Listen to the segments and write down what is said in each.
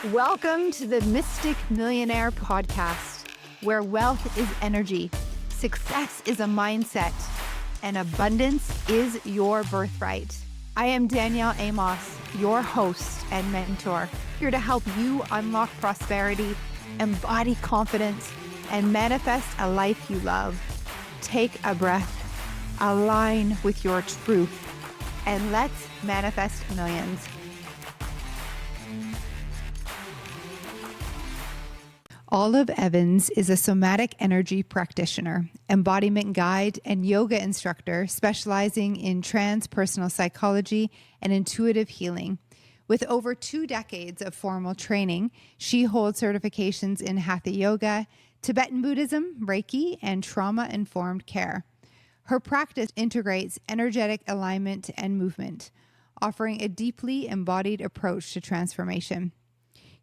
Welcome to the Mystic Millionaire Podcast, where wealth is energy, success is a mindset, and abundance is your birthright. I am Danielle Amos, your host and mentor, here to help you unlock prosperity, embody confidence, and manifest a life you love. Take a breath, align with your truth, and let's manifest millions. Olive Evans is a somatic energy practitioner, embodiment guide, and yoga instructor specializing in transpersonal psychology and intuitive healing. With over 2 decades of formal training, she holds certifications in Hatha Yoga, Tibetan Buddhism, Reiki, and trauma-informed care. Her practice integrates energetic alignment and movement, offering a deeply embodied approach to transformation.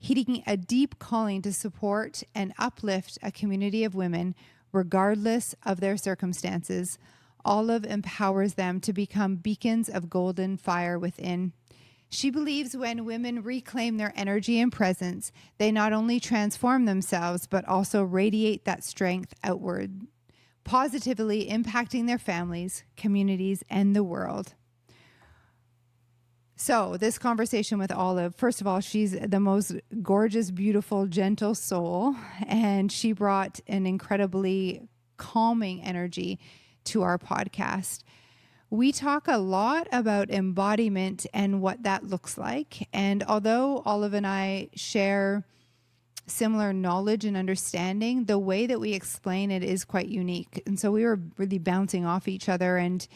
Heeding a deep calling to support and uplift a community of women, regardless of their circumstances, Olive empowers them to become beacons of golden fire within. She believes when women reclaim their energy and presence, they not only transform themselves, but also radiate that strength outward, positively impacting their families, communities, and the world. So this conversation with Olive, first of all, she's the most gorgeous, beautiful, gentle soul, and she brought an incredibly calming energy to our podcast. We talk a lot about embodiment and what that looks like. And although Olive and I share similar knowledge and understanding, the way that we explain it is quite unique. And so we were really bouncing off each other and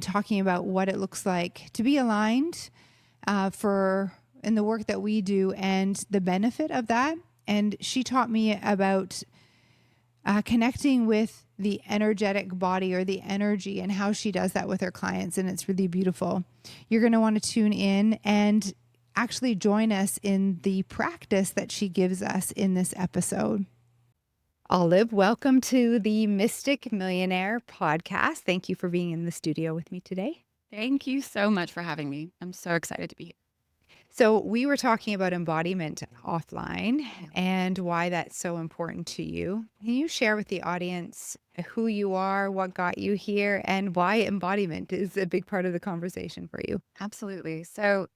talking about what it looks like to be aligned in the work that we do and the benefit of that. And she taught me about connecting with the energetic body or the energy and how she does that with her clients. And it's really beautiful. You're going to want to tune in and actually join us in the practice that she gives us in this episode. Olive, welcome to the Mystic Millionaire Podcast. Thank you for being in the studio with me today. Thank you so much for having me. I'm so excited to be here. So we were talking about embodiment offline and why that's so important to you. Can you share with the audience who you are, what got you here, and why embodiment is a big part of the conversation for you? Absolutely. So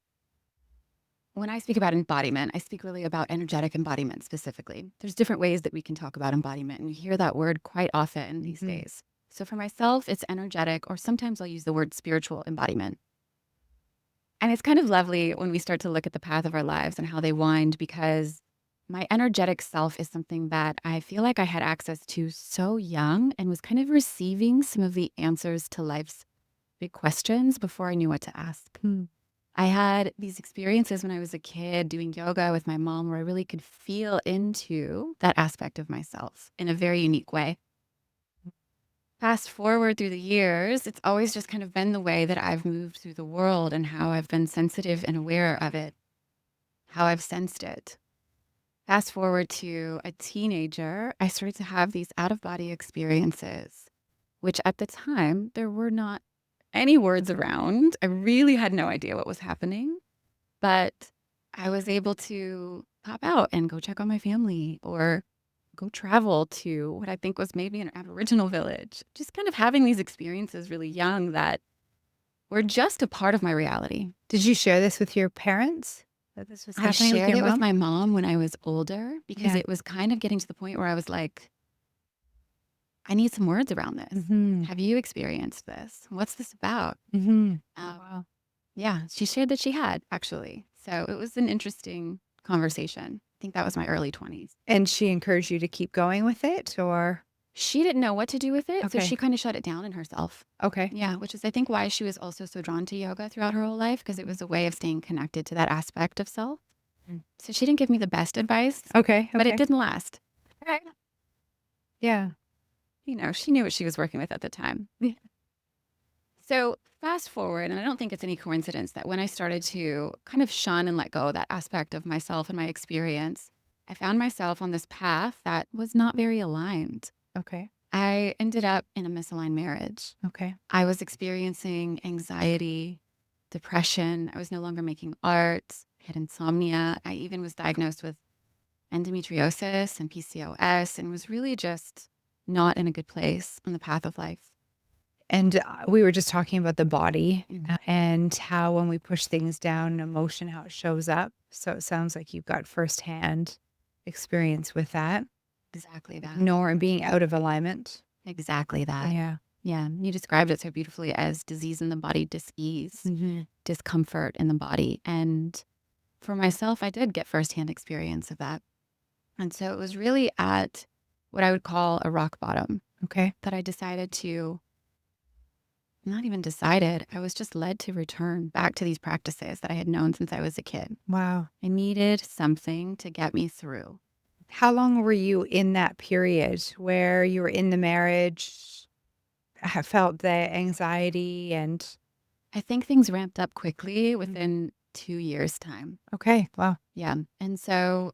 when I speak about embodiment, I speak really about energetic embodiment specifically. There's different ways that we can talk about embodiment, and you hear that word quite often these days. So for myself, it's energetic, or sometimes I'll use the word spiritual embodiment. And it's kind of lovely when we start to look at the path of our lives and how they wind, because my energetic self is something that I feel like I had access to so young and was kind of receiving some of the answers to life's big questions before I knew what to ask. I had these experiences when I was a kid doing yoga with my mom where I really could feel into that aspect of myself in a very unique way. Fast forward through the years, it's always just kind of been the way that I've moved through the world and how I've been sensitive and aware of it, how I've sensed it. Fast forward to a teenager, I started to have these out-of-body experiences, which at the time, there were not any words around. I really had no idea what was happening, but I was able to pop out and go check on my family or go travel to what I think was maybe an Aboriginal village. Just kind of having these experiences really young that were just a part of my reality. Did you share this with your parents? That this was happening I with shared your it mom? with my mom when I was older because it was kind of getting to the point where I was like, I need some words around this. Have you experienced this? What's this about? Wow. Yeah, she shared that she had, actually. So it was an interesting conversation. I think that was my early 20s. And she encouraged you to keep going with it, or? She didn't know what to do with it, so Okay. she kind of shut it down in herself. Okay. Yeah, which is, I think, why she was also so drawn to yoga throughout her whole life, because it was a way of staying connected to that aspect of self. So she didn't give me the best advice, Okay. but it didn't last. Yeah. You know, she knew what she was working with at the time. So fast forward, and I don't think it's any coincidence that when I started to kind of shun and let go of that aspect of myself and my experience, I found myself on this path that was not very aligned. Okay. I ended up in a misaligned marriage. Okay. I was experiencing anxiety, depression. I was no longer making art. had insomnia. I even was diagnosed with endometriosis and PCOS and was really just not in a good place on the path of life. And we were just talking about the body Mhm. and how when we push things down, emotion, how it shows up. So it sounds like you've got firsthand experience with that. Exactly that. Ignore and being out of alignment. Exactly that. Yeah. Yeah. You described it so beautifully as disease in the body, dis-ease, discomfort in the body. And for myself, I did get firsthand experience of that. And so it was really at what I would call a rock bottom Okay. that I decided to, not even decided, I was just led to return back to these practices that I had known since I was a kid. Wow. I needed something to get me through. How long were you in that period where you were in the marriage, felt the anxiety and I think things ramped up quickly within 2 years' time. okay, wow. Yeah. And so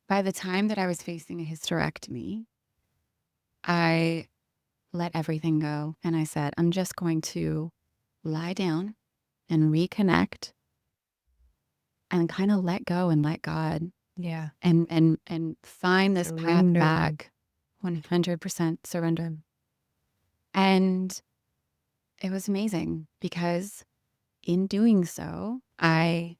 by the time that I was facing a hysterectomy, I let everything go. And I said, I'm just going to lie down and reconnect and kind of let go and let God Yeah. and find this path Surrender. back. 100% surrender. And it was amazing because in doing so, I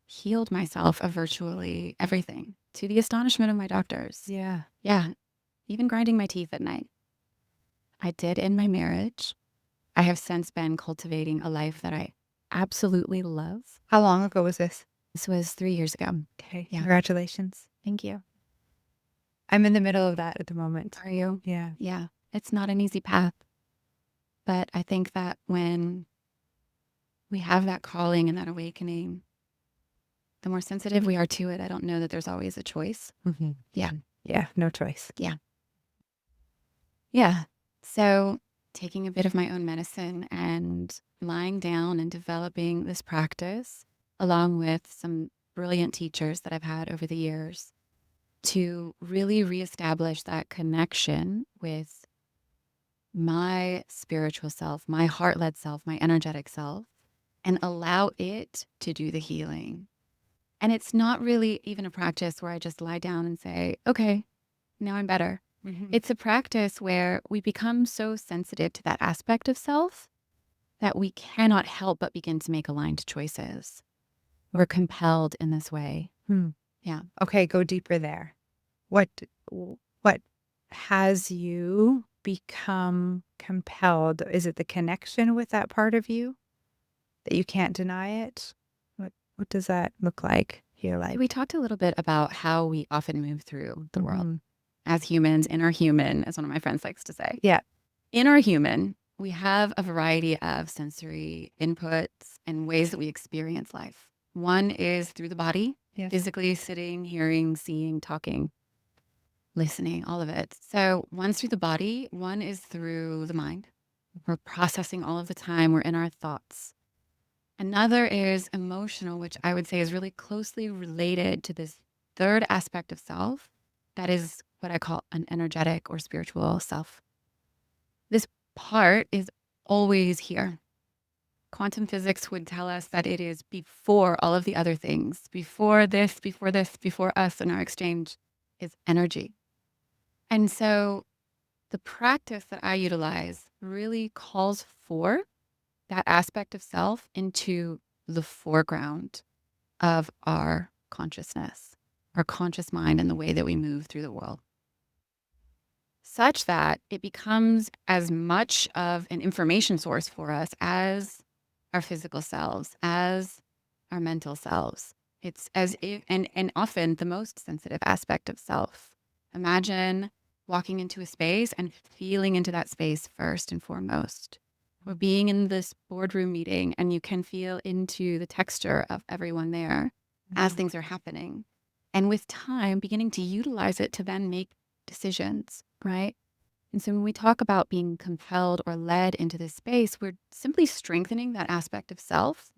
healed myself of virtually everything to the astonishment of my doctors. Yeah. Yeah. Even grinding my teeth at night. I did in my marriage. I have since been cultivating a life that I absolutely love. How long ago was this? This was 3 years ago. Okay. Yeah. Congratulations. Thank you. I'm in the middle of that at the moment. Are you? Yeah. Yeah. It's not an easy path. But I think that when we have that calling and that awakening, the more sensitive we are to it, I don't know that there's always a choice. Yeah. Yeah. No choice. Yeah. So taking a bit of my own medicine and lying down and developing this practice along with some brilliant teachers that I've had over the years to really reestablish that connection with my spiritual self, my heart-led self, my energetic self, and allow it to do the healing. And it's not really even a practice where I just lie down and say, okay, now I'm better. It's a practice where we become so sensitive to that aspect of self that we cannot help but begin to make aligned choices. We're compelled in this way. Yeah. Okay, go deeper there. What has you become compelled? Is it the connection with that part of you that you can't deny it? What does that look like here? Like We talked a little bit about how we often move through the world as humans, inner human, as one of my friends likes to say. Yeah. Inner human, we have a variety of sensory inputs and ways that we experience life. One is through the body, Yes. physically sitting, hearing, seeing, talking, listening, all of it. So one's through the body, one is through the mind. We're processing all of the time. We're in our thoughts. Another is emotional, which I would say is really closely related to this third aspect of self. That is what I call an energetic or spiritual self. This part is always here. Quantum physics would tell us that it is before all of the other things, before this, before us and our exchange is energy. And so the practice that I utilize really calls for that aspect of self into the foreground of our consciousness, our conscious mind, and the way that we move through the world, such that it becomes as much of an information source for us as our physical selves, as our mental selves. It's as if, and often the most sensitive aspect of self. Imagine walking into a space and feeling into that space first and foremost. Or being in this boardroom meeting and you can feel into the texture of everyone there as things are happening. And with time, beginning to utilize it to then make decisions, right? And so when we talk about being compelled or led into this space, we're simply strengthening that aspect of self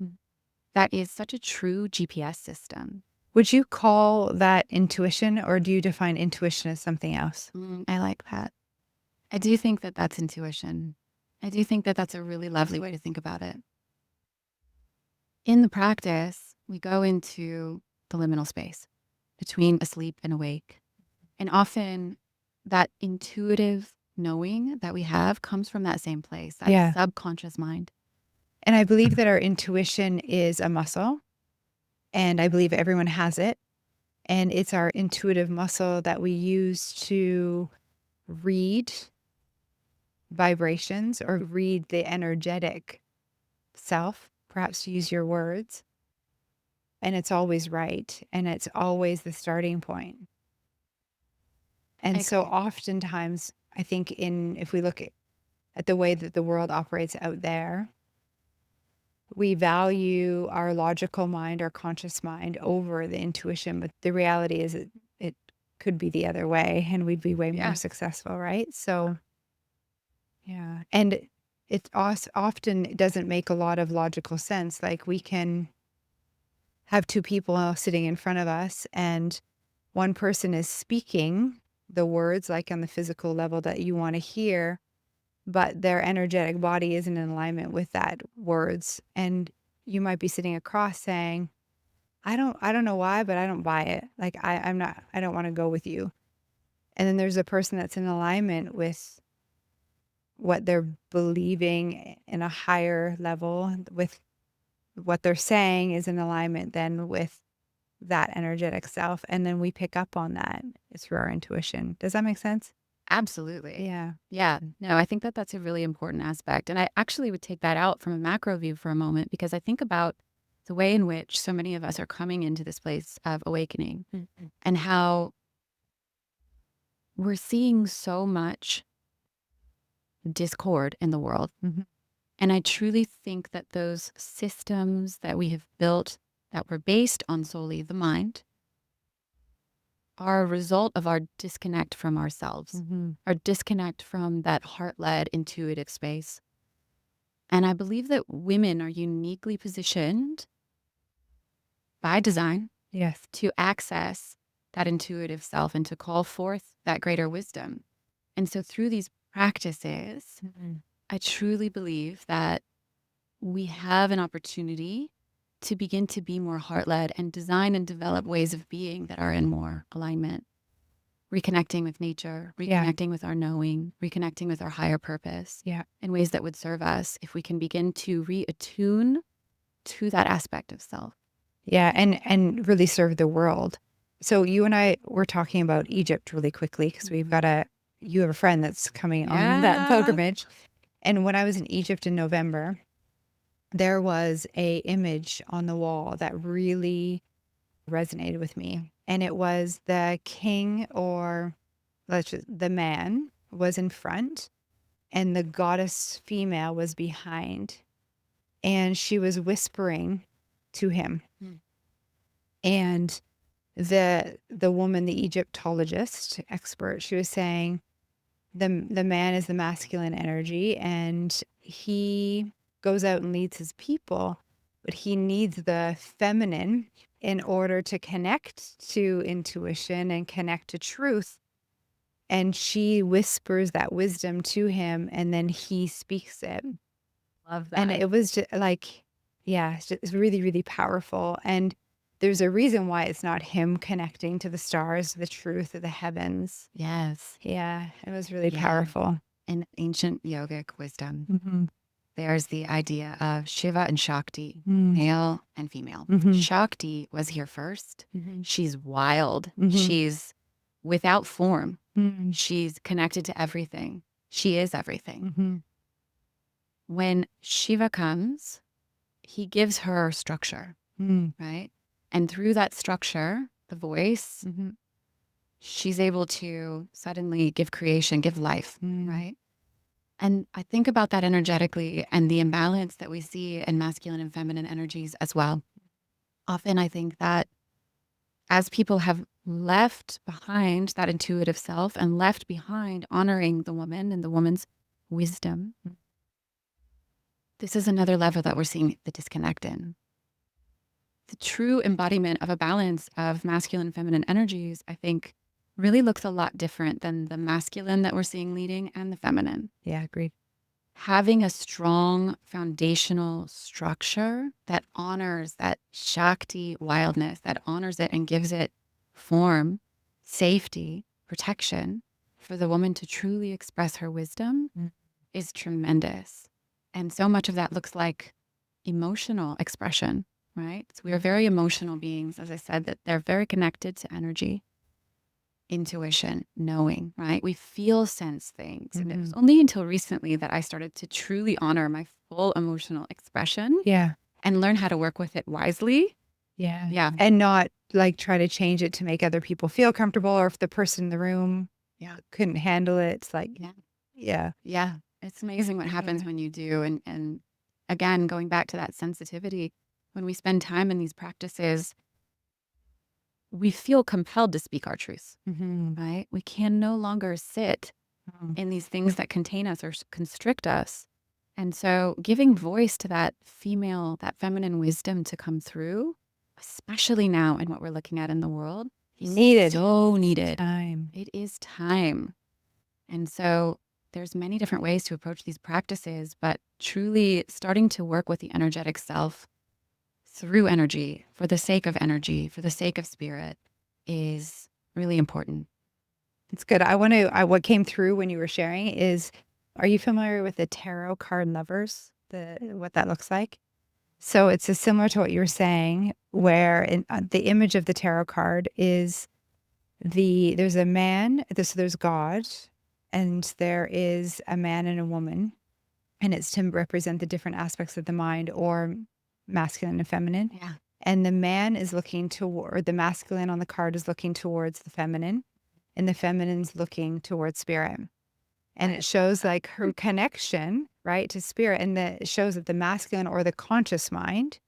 that is such a true GPS system. Would you call that intuition, or do you define intuition as something else? I like that. I do think that that's intuition. I do think that that's a really lovely way to think about it. in the practice, we go into the liminal space between asleep and awake. And often that intuitive knowing that we have comes from that same place, that Yeah. subconscious mind. And I believe that our intuition is a muscle, and I believe everyone has it. And it's our intuitive muscle that we use to read vibrations or read the energetic self, perhaps to use your words. And it's always right. And it's always the starting point. And so oftentimes, I think if we look at the way that the world operates out there, we value our logical mind, our conscious mind over the intuition. But the reality is it could be the other way and we'd be way more successful, right? So, yeah. And it often doesn't make a lot of logical sense. Like we can have two people sitting in front of us and one person is speaking the words like on the physical level that you want to hear, but their energetic body isn't in alignment with that words. And you might be sitting across saying, I don't know why, but I don't buy it. Like I don't want to go with you. And then there's a person that's in alignment with what they're believing in a higher level, with what they're saying is in alignment then with that energetic self. And then we pick up on that. It's through our intuition. Does that make sense? Absolutely. Yeah. Yeah. No, I think that that's a really important aspect. And I actually would take that out from a macro view for a moment, because I think about the way in which so many of us are coming into this place of awakening and how we're seeing so much discord in the world. And I truly think that those systems that we have built that were based on solely the mind are a result of our disconnect from ourselves, our disconnect from that heart-led intuitive space. And I believe that women are uniquely positioned by design to access that intuitive self and to call forth that greater wisdom. And so through these practices, I truly believe that we have an opportunity to begin to be more heart-led and design and develop ways of being that are in more alignment, reconnecting with nature, reconnecting with our knowing, reconnecting with our higher purpose in ways that would serve us if we can begin to reattune to that aspect of self. Yeah, and really serve the world. So you and I were talking about Egypt really quickly because you have a friend that's coming on that pilgrimage. And when I was in Egypt in November, there was a image on the wall that really resonated with me. And it was the king, or the man was in front and the goddess female was behind. And she was whispering to him. And the woman, the Egyptologist expert, she was saying the man is the masculine energy and he goes out and leads his people, but he needs the feminine in order to connect to intuition and connect to truth. And she whispers that wisdom to him and then he speaks it. Love that. And it was just like, it's really, really powerful. And there's a reason why it's not him connecting to the stars, the truth of the heavens. Yes. Yeah, it was really powerful. In ancient yogic wisdom, there's the idea of Shiva and Shakti, male and female. Shakti was here first. She's wild. She's without form. She's connected to everything. She is everything. When Shiva comes, he gives her structure, right? And through that structure, the voice, she's able to suddenly give creation, give life, right? And I think about that energetically and the imbalance that we see in masculine and feminine energies as well. Often I think that as people have left behind that intuitive self and left behind honoring the woman and the woman's wisdom, this is another level that we're seeing the disconnect in. The true embodiment of a balance of masculine and feminine energies, I think, really looks a lot different than the masculine that we're seeing leading and the feminine. Yeah, agreed. having a strong foundational structure that honors that Shakti wildness, that honors it and gives it form, safety, protection for the woman to truly express her wisdom is tremendous. And so much of that looks like emotional expression, right? So we are very emotional beings, as I said, that they're very connected to energy, intuition, knowing, right? We feel, sense things. And it was only until recently that I started to truly honor my full emotional expression Yeah. and learn how to work with it wisely. Yeah. Yeah. And not like try to change it to make other people feel comfortable, or if the person in the room couldn't handle it. It's like, Yeah. It's amazing what happens when you do. And again, going back to that sensitivity, when we spend time in these practices, we feel compelled to speak our truths, right? We can no longer sit in these things that contain us or constrict us. And so giving voice to that female, that feminine wisdom to come through, especially now in what we're looking at in the world, needed. So needed. Time. It is time. And so there's many different ways to approach these practices, but truly starting to work with the energetic self through energy, for the sake of energy, for the sake of spirit, is really important. It's good. What came through when you were sharing is, are you familiar with the tarot card lovers? What that looks like? So it's similar to what you were saying, where the image of the tarot card is there's a man, there's God, and there is a man and a woman, and it's to represent the different aspects of the mind, or masculine and feminine. Yeah. And the man is looking toward, the masculine on the card is looking towards the feminine, and the feminine's looking towards spirit. And it shows like her connection, right, to spirit. And it shows that the masculine, or the conscious mind,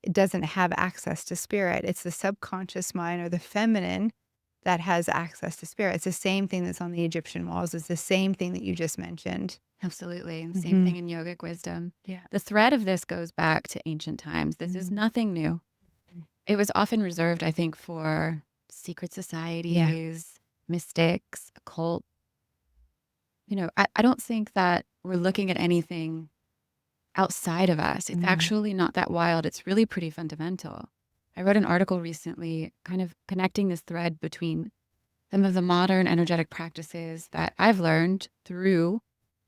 it doesn't have access to spirit. It's the subconscious mind, or the feminine, that has access to spirit. It's the same thing that's on the Egyptian walls. It's the same thing that you just mentioned. Absolutely. Same thing in yogic wisdom. Yeah. The thread of this goes back to ancient times. This is nothing new. It was often reserved, I think, for secret societies, mystics, occult. I don't think that we're looking at anything outside of us. It's actually not that wild. It's really pretty fundamental. I wrote an article recently kind of connecting this thread between some of the modern energetic practices that I've learned through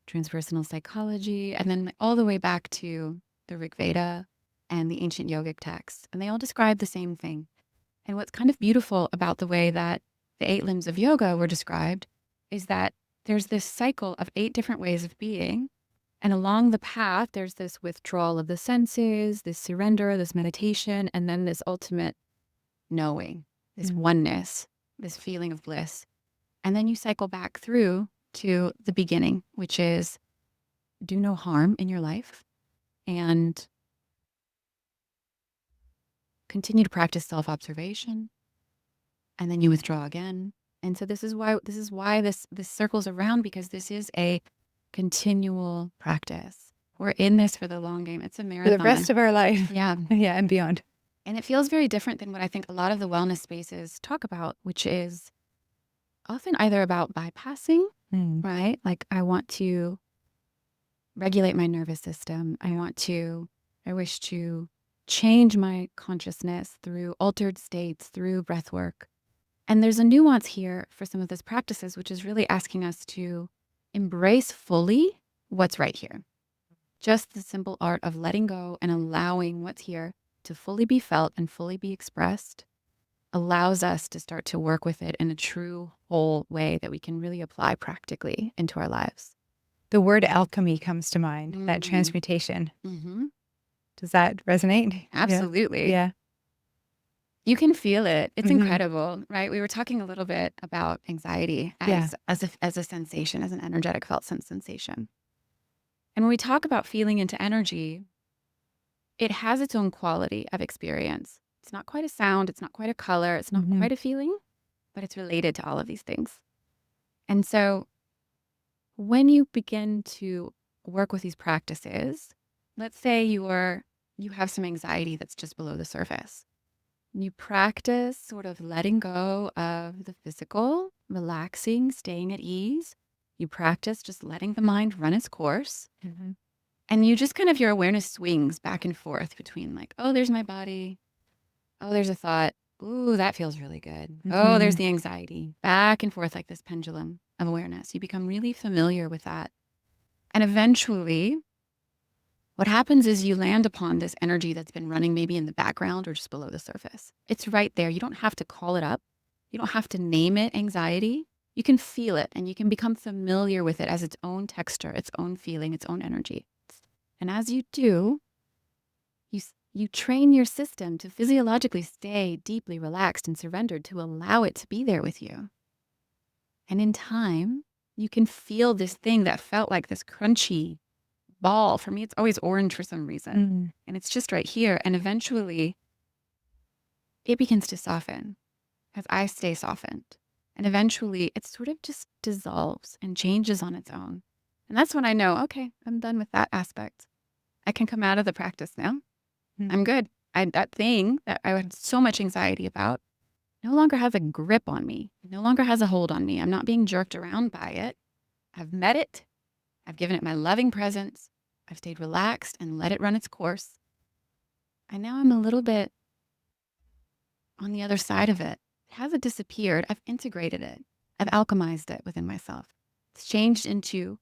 transpersonal psychology, and then all the way back to the Rig Veda and the ancient yogic texts. And they all describe the same thing. And what's kind of beautiful about the way that the 8 limbs of yoga were described is that there's this cycle of 8 different ways of being. And along the path, there's this withdrawal of the senses, this surrender, this meditation, and then this ultimate knowing, this oneness, this feeling of bliss. And then you cycle back through to the beginning, which is do no harm in your life and continue to practice self-observation. And then you withdraw again. And so this is why this circles around, because this is a continual practice. We're in this for the long game. It's a marathon. For the rest of our life. Yeah. Yeah, and beyond. And it feels very different than what I think a lot of the wellness spaces talk about, which is often either about bypassing, right? Like, I want to regulate my nervous system. I wish to change my consciousness through altered states, through breath work. And there's a nuance here for some of those practices, which is really asking us to embrace fully what's right here. Just the simple art of letting go and allowing what's here to fully be felt and fully be expressed allows us to start to work with it in a true whole way that we can really apply practically into our lives. The word alchemy comes to mind, that transmutation. Does that resonate? Absolutely. Yeah. You can feel it. It's incredible, right? We were talking a little bit about anxiety as a sensation, as an energetic felt sensation. And when we talk about feeling into energy, it has its own quality of experience. It's not quite a sound. It's not quite a color. It's not quite a feeling, but it's related to all of these things. And so when you begin to work with these practices, let's say you have some anxiety that's just below the surface. You practice sort of letting go of the physical, relaxing, staying at ease. You practice just letting the mind run its course. Mhm. And you just kind of, your awareness swings back and forth between like, oh, there's my body. Oh, there's a thought. Ooh, that feels really good. Oh, there's Mhm. the anxiety. Back and forth like this pendulum of awareness. You become really familiar with that. And eventually, what happens is you land upon this energy that's been running maybe in the background or just below the surface. It's right there. You don't have to call it up. You don't have to name it anxiety. You can feel it and you can become familiar with it as its own texture, its own feeling, its own energy. And as you do, you train your system to physiologically stay deeply relaxed and surrendered to allow it to be there with you. And in time, you can feel this thing that felt like this crunchy ball. For me, it's always orange for some reason. Mm. And it's just right here. And eventually, it begins to soften as I stay softened. And eventually, it sort of just dissolves and changes on its own. And that's when I know, okay, I'm done with that aspect. I can come out of the practice now. Mm. I'm good. That thing that I had so much anxiety about no longer has a grip on me, no longer has a hold on me. I'm not being jerked around by it. I've met it. I've given it my loving presence. I've stayed relaxed and let it run its course. And now I'm a little bit on the other side of it. It hasn't disappeared. I've integrated it. I've alchemized it within myself. It's changed into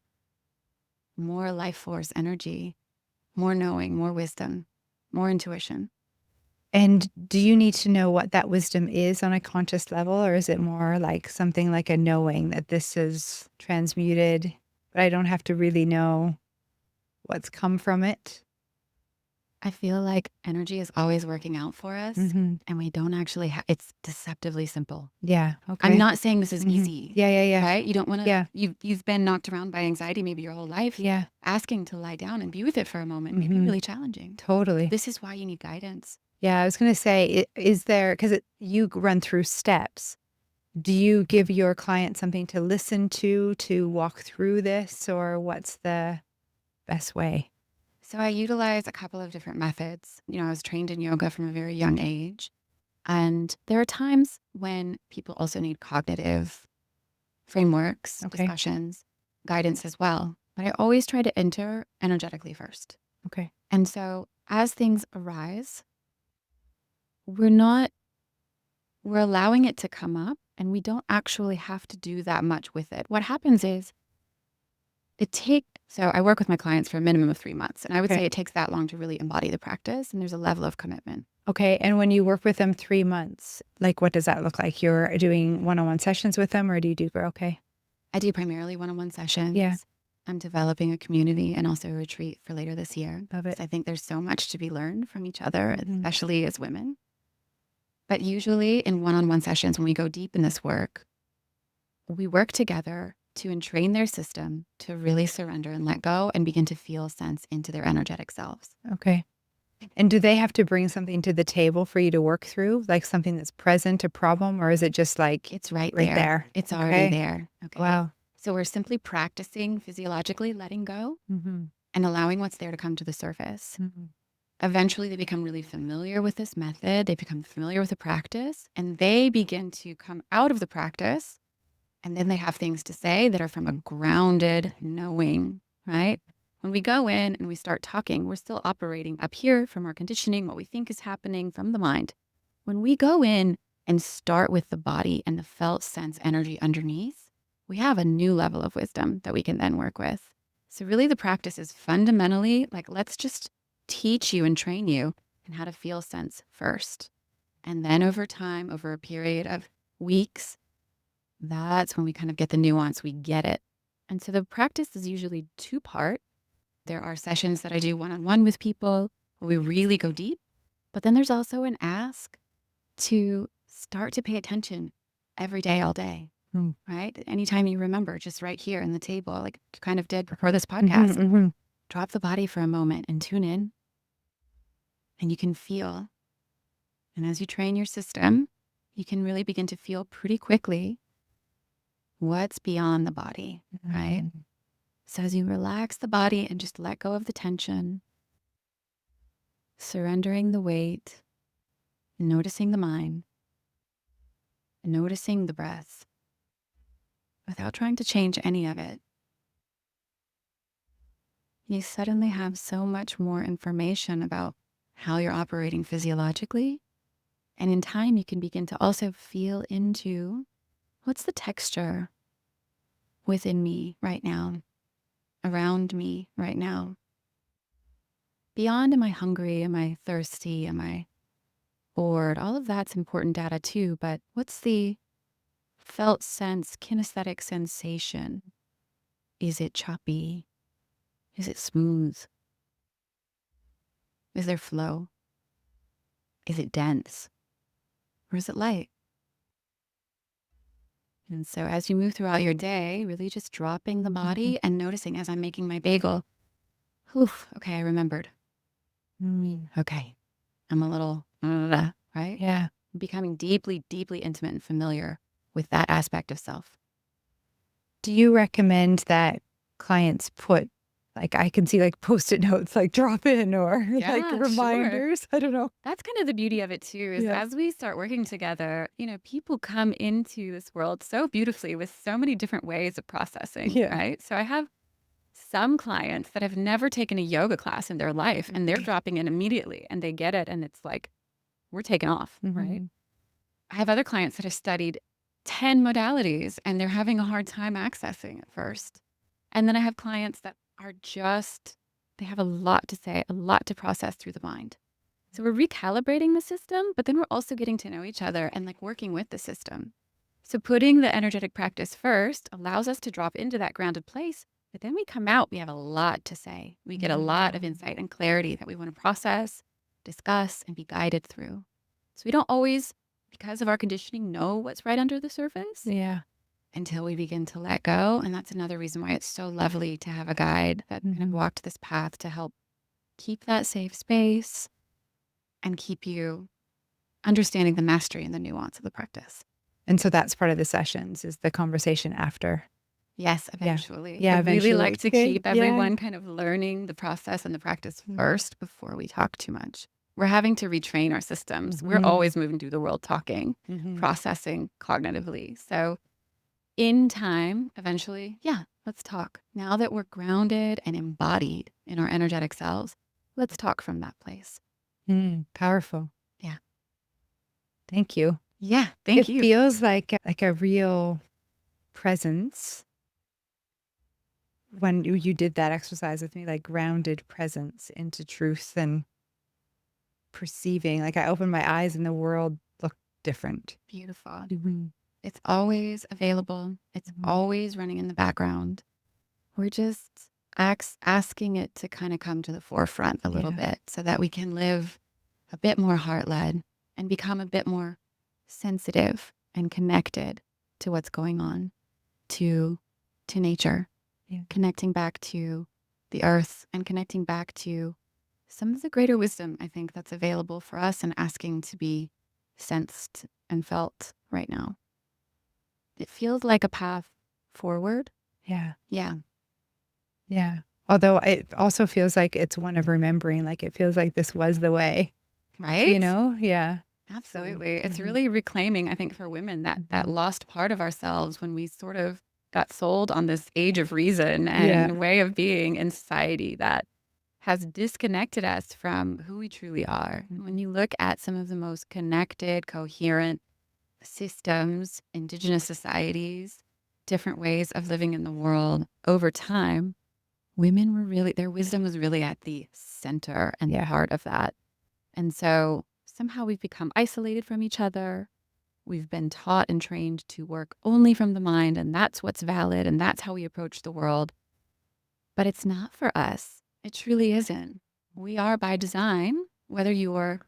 more life force energy, more knowing, more wisdom, more intuition. And do you need to know what that wisdom is on a conscious level, or is it more like something like a knowing that this is transmuted, but I don't have to really know what's come from it? I feel like energy is always working out for us, Mhm. and we don't actually it's deceptively simple. Yeah. Okay. I'm not saying this is Mhm. easy, Yeah. Yeah. Yeah. right? You don't want to, Yeah. you've been knocked around by anxiety maybe your whole life. Yeah. Asking to lie down and be with it for a moment may be Mhm. really challenging. Totally. This is why you need guidance. Yeah. I was going to say, is there, because you run through steps. Do you give your client something to listen to walk through this, or what's the best way? So I utilize a couple of different methods. You know, I was trained in yoga from a very young age. And there are times when people also need cognitive frameworks, Okay. discussions, guidance as well. But I always try to enter energetically first. Okay. And so as things arise, we're allowing it to come up and we don't actually have to do that much with it. What happens is so I work with my clients for a minimum of 3 months, and I would Okay. say it takes that long to really embody the practice, and there's a level of commitment. Okay. And when you work with them 3 months, like what does that look like? You're doing one-on-one sessions with them, or do you do okay? I do primarily one-on-one sessions. Yeah. I'm developing a community and also a retreat for later this year. Love it. 'Cause I think there's so much to be learned from each other, Mhm. especially as women. But usually in one-on-one sessions, when we go deep in this work, we work together to entrain their system to really surrender and let go and begin to feel sense into their energetic selves. Okay. And do they have to bring something to the table for you to work through, like something that's present, a problem, or is it just like It's right right there? It's Okay. already there. Okay. Wow. So we're simply practicing physiologically letting go Mm-hmm. and allowing what's there to come to the surface. Mm-hmm. Eventually, they become really familiar with this method. They become familiar with the practice, and they begin to come out of the practice. And then they have things to say that are from a grounded knowing, right? When we go in and we start talking, we're still operating up here from our conditioning, what we think is happening from the mind. When we go in and start with the body and the felt sense energy underneath, we have a new level of wisdom that we can then work with. So really the practice is fundamentally like, let's just teach you and train you in how to feel sense first. And then over time, over a period of weeks, that's when we kind of get the nuance, we get it. And so the practice is usually 2-part. There are sessions that I do one-on-one with people where we really go deep, but then there's also an ask to start to pay attention every day, all day, right? Anytime you remember, just right here in the table, like you kind of did before this podcast, Mm-hmm. drop the body for a moment and tune in, and you can feel. And as you train your system, you can really begin to feel pretty quickly what's beyond the body, right? Mm-hmm. So as you relax the body and just let go of the tension, surrendering the weight, noticing the mind, noticing the breath, without trying to change any of it, you suddenly have so much more information about how you're operating physiologically. And in time, you can begin to also feel into what's the texture within me right now, around me right now. Beyond, am I hungry? Am I thirsty? Am I bored? All of that's important data too, but what's the felt sense, kinesthetic sensation? Is it choppy? Is it smooth? Is there flow? Is it dense? Or is it light? And so as you move throughout your day, really just dropping the body and noticing as I'm making my bagel, okay, I remembered. Okay, I'm a little, right? Yeah. Becoming deeply, deeply intimate and familiar with that aspect of self. Do you recommend that clients put, like, I can see like Post-it notes, like drop in or like Yeah, sure. reminders? I don't know. That's kind of the beauty of it too, is Yeah. as we start working together, people come into this world so beautifully with so many different ways of processing, Yeah. right? So I have some clients that have never taken a yoga class in their life and they're dropping in immediately and they get it and it's like, we're taking off, right? I have other clients that have studied 10 modalities and they're having a hard time accessing at first. And then I have clients that are they have a lot to say, a lot to process through the mind. So we're recalibrating the system, but then we're also getting to know each other and like working with the system. So putting the energetic practice first allows us to drop into that grounded place, but then we come out, we have a lot to say. We get a lot of insight and clarity that we want to process, discuss, and be guided through. So we don't always, because of our conditioning, know what's right under the surface Yeah. until we begin to let go. And that's another reason why it's so lovely to have a guide that kind of walked this path to help keep that safe space and keep you understanding the mastery and the nuance of the practice. And so that's part of the sessions, is the conversation after. Yes, eventually. Yeah, I eventually. really like to Okay, keep everyone kind of learning the process and the practice first before we talk too much. We're having to retrain our systems. We're always moving through the world talking, processing cognitively. So in time, eventually, let's talk. Now that we're grounded and embodied in our energetic selves, let's talk from that place. Powerful. Yeah. Thank you. Yeah, thank It you. feels like a real presence when you did that exercise with me, like grounded presence into truth and perceiving. Like I opened my eyes and the world looked different. Beautiful. It's always available. It's always running in the background. We're just asking it to kind of come to the forefront a little bit so that we can live a bit more heart-led and become a bit more sensitive and connected to what's going on, to nature, connecting back to the earth and connecting back to some of the greater wisdom, I think, that's available for us and asking to be sensed and felt right now. It feels like a path forward. Yeah. Yeah. Yeah. Although it also feels like it's one of remembering, like it feels like this was the way. Right? Yeah. Absolutely. It's really reclaiming, I think, for women that lost part of ourselves when we sort of got sold on this age of reason and way of being in society that has disconnected us from who we truly are. When you look at some of the most connected, coherent systems, indigenous societies, different ways of living in the world over time, women were really, their wisdom was really at the center and the heart of that. And so somehow we've become isolated from each other. We've been taught and trained to work only from the mind, and that's what's valid, and that's how we approach the world. But it's not for us. It truly isn't. We are by design, whether you're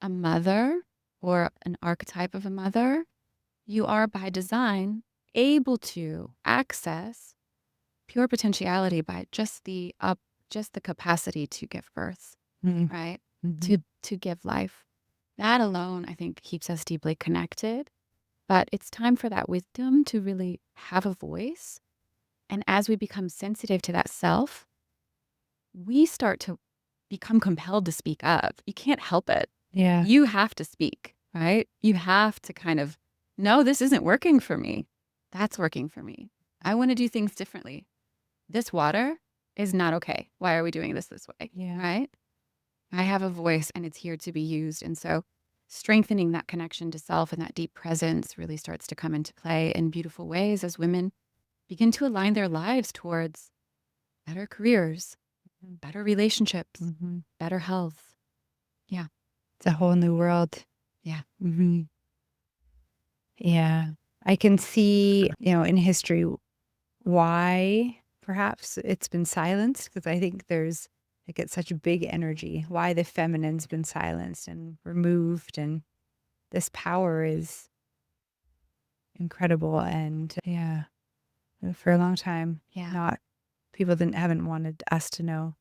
a mother or an archetype of a mother, you are by design able to access pure potentiality by just the capacity to give birth, right? To give life. That alone, I think, keeps us deeply connected. But it's time for that wisdom to really have a voice. And as we become sensitive to that self, we start to become compelled to speak up. You can't help it. Yeah. You have to speak, right? You have to kind of, no, this isn't working for me. That's working for me. I want to do things differently. This water is not okay. Why are we doing this way? Yeah. Right? I have a voice and it's here to be used. And so strengthening that connection to self and that deep presence really starts to come into play in beautiful ways as women begin to align their lives towards better careers, better relationships, better health. Yeah. It's a whole new world. Yeah. Yeah. I can see, in history why perhaps it's been silenced, because I think it gets such a big energy, why the feminine's been silenced and removed. And this power is incredible. And yeah, for a long time, Yeah. people haven't wanted us to know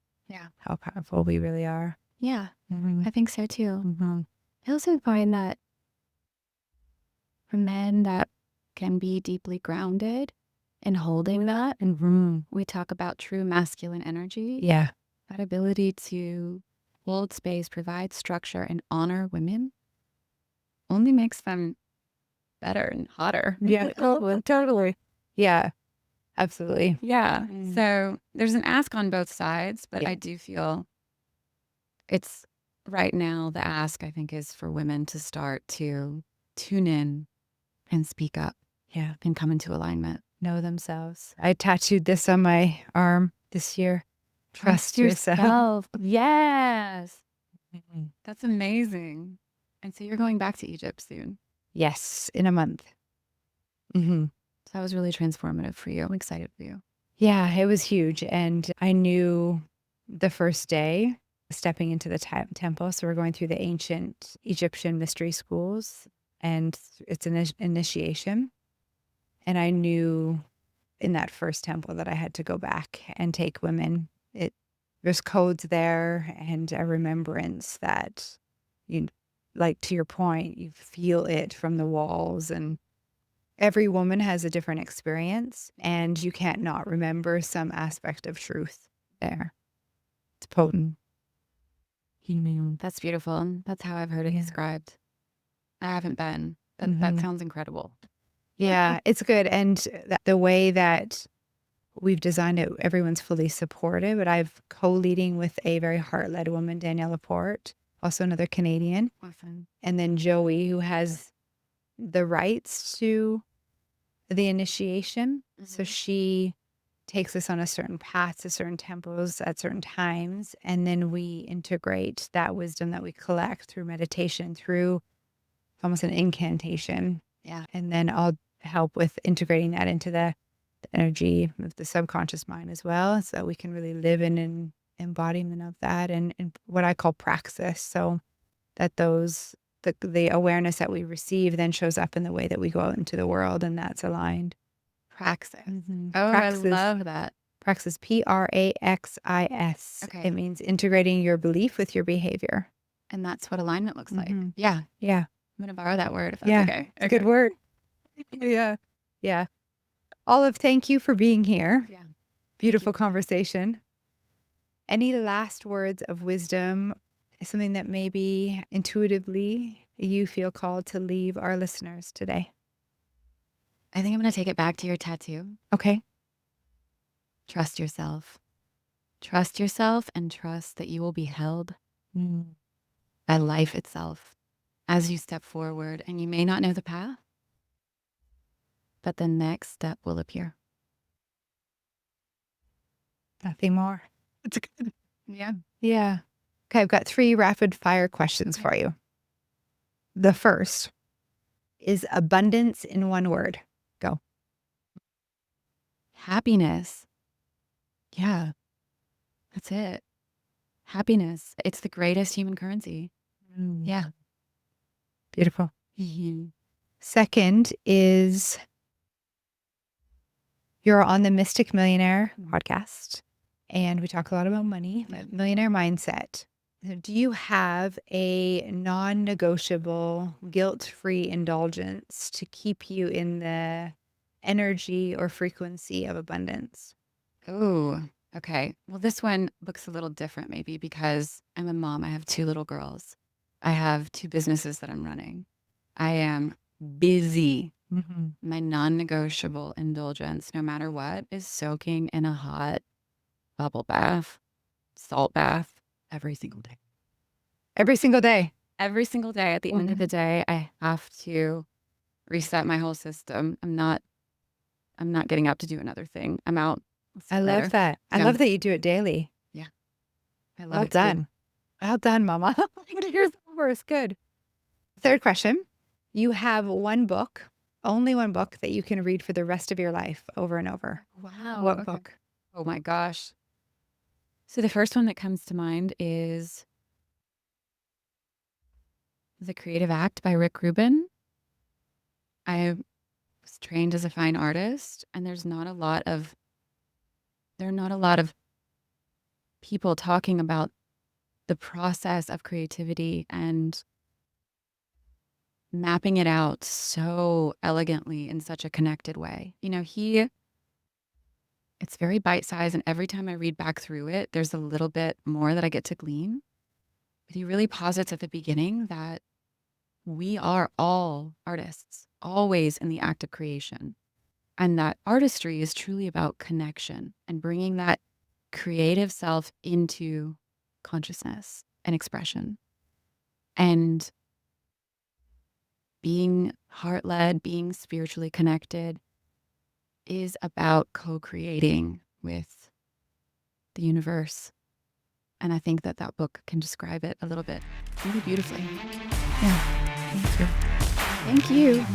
how powerful we really are. Yeah. I think so too. I also find that for men that can be deeply grounded in holding that, and we talk about true masculine energy. Yeah. That ability to hold space, provide structure, and honor women only makes them better and hotter. Yeah, totally. Yeah, absolutely. Yeah. So there's an ask on both sides, but I do feel it's right now the ask, I think, is for women to start to tune in and speak up. Yeah. And come into alignment. Know themselves. I tattooed this on my arm this year. Trust yourself. Yes. That's amazing. And so you're going back to Egypt soon. Yes, in a month. So that was really transformative for you. I'm excited for you. Yeah, it was huge. And I knew the first day stepping into the temple. So we're going through the ancient Egyptian mystery schools, and it's an initiation. And I knew in that first temple that I had to go back and take women. There's codes there and a remembrance that like to your point, you feel it from the walls, and every woman has a different experience, and you can't not remember some aspect of truth there. It's potent. That's beautiful. And that's how I've heard it described. I haven't been. That sounds incredible. Yeah, it's good. And the way that we've designed it, everyone's fully supportive. But I've co-leading with a very heart-led woman, Danielle, also another Canadian. Awesome. And then Joey, who has the rights to the initiation. So she takes us on a certain path to certain temples at certain times. And then we integrate that wisdom that we collect through meditation, through almost an incantation. Yeah. And then I'll help with integrating that into the energy of the subconscious mind as well, so that we can really live in an embodiment of that and what I call praxis. So that the awareness that we receive then shows up in the way that we go out into the world, and that's aligned. Praxis. Praxis. I love that. Praxis, Praxis. Okay. It means integrating your belief with your behavior. And that's what alignment looks like. Yeah. Yeah. I'm going to borrow that word if that's okay. It's a good word. Yeah. Olive, thank you for being here. Yeah. Beautiful conversation. Any last words of wisdom, something that maybe intuitively you feel called to leave our listeners today? I think I'm going to take it back to your tattoo. Okay. Trust yourself. Trust yourself and trust that you will be held by life itself as you step forward. And you may not know the path, but the next step will appear. Nothing more. It's good. Yeah. Yeah. Okay, I've got 3 rapid fire questions for you. The first is abundance in one word. Go. Happiness. Yeah. That's it. Happiness. It's the greatest human currency. Yeah. Beautiful. Second is you're on the Mystic Millionaire Podcast, and we talk a lot about money, but millionaire mindset. Do you have a non-negotiable, guilt-free indulgence to keep you in the energy or frequency of abundance? Oh, okay. Well, this one looks a little different maybe because I'm a mom. I have 2 little girls. I have 2 businesses that I'm running. I am busy. My non-negotiable indulgence, no matter what, is soaking in a hot bubble bath, salt bath every single day. Every single day. Every single day. At the end of the day, I have to reset my whole system. I'm not getting up to do another thing. I'm out. I love that. I love that you do it daily. Yeah. I love Well it. done. Well done, Mama. Here's the worst. Good. Third question. You have one book, only one book that you can read for the rest of your life over and over. Wow. What book? Oh my gosh. So the first one that comes to mind is The Creative Act by Rick Rubin. I was trained as a fine artist, and there are not a lot of people talking about the process of creativity and mapping it out so elegantly in such a connected way. It's very bite-sized, and every time I read back through it, there's a little bit more that I get to glean. But he really posits at the beginning that we are all artists, always in the act of creation. And that artistry is truly about connection and bringing that creative self into consciousness and expression. And being heart-led, being spiritually connected is about co-creating with the universe. And I think that book can describe it a little bit really beautifully. Yeah. Thank you. Thank you.